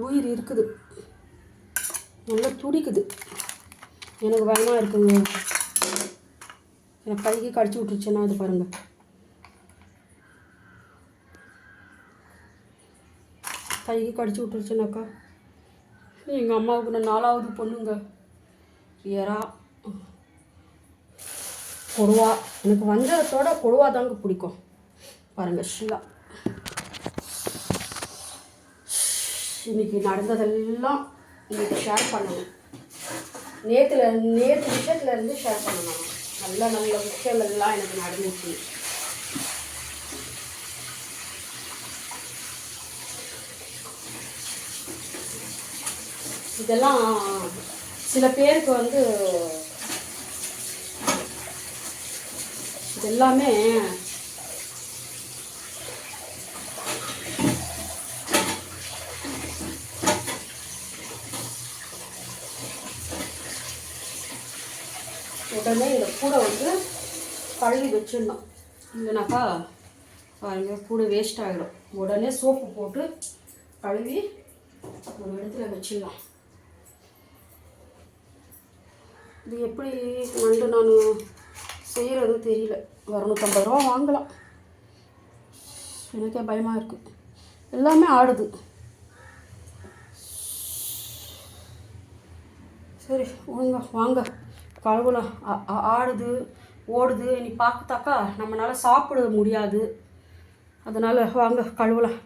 உயிர் இருக்குது, நல்லா துடிக்குது. எனக்கு பயமாக இருக்குங்க. எனக்கு கைக்கு கடிச்சு விட்டுருச்சுன்னா அது பாருங்கள். கைக்கு கடிச்சு விட்டுருச்சுனாக்கா எங்கள் அம்மாவுக்கு நான் 4வது பொண்ணுங்க. எறா கொடுவா, எனக்கு வஞ்சரத்தோட கொடுவா தாங்க பிடிக்கும். பாருங்கள் ஷீலா. இன்றைக்கி நடந்ததெல்லாம் இன்றைக்கி ஷேர் பண்ணணும். நேற்று விஷயத்துலேருந்து ஷேர் பண்ணணும். நல்ல நல்ல விஷயங்கள்லாம் எனக்கு நடந்துச்சு. இதெல்லாம் சில பேருக்கு வந்து இதெல்லாமே உடனே இந்த கூடை வந்து கழுவி வச்சிடணும். இல்லைனாக்கா பாருங்க கூடை வேஸ்ட் ஆகிடும். உடனே சோப்பு போட்டு கழுவி ஒரு இடத்துல வச்சிடலாம். இது எப்படி வந்து நான் செய்கிறது தெரியல. 250 ரூபா வாங்கலாம். எனக்கே பயமாக இருக்குது. எல்லாமே ஆடுது. சரி வாங்க கழுவலாம். ஆடுது ஓடுது. இனி பார்த்தாக்கா நம்மளால் சாப்பிட முடியாது. அதனால் வாங்க கழுவலாம்.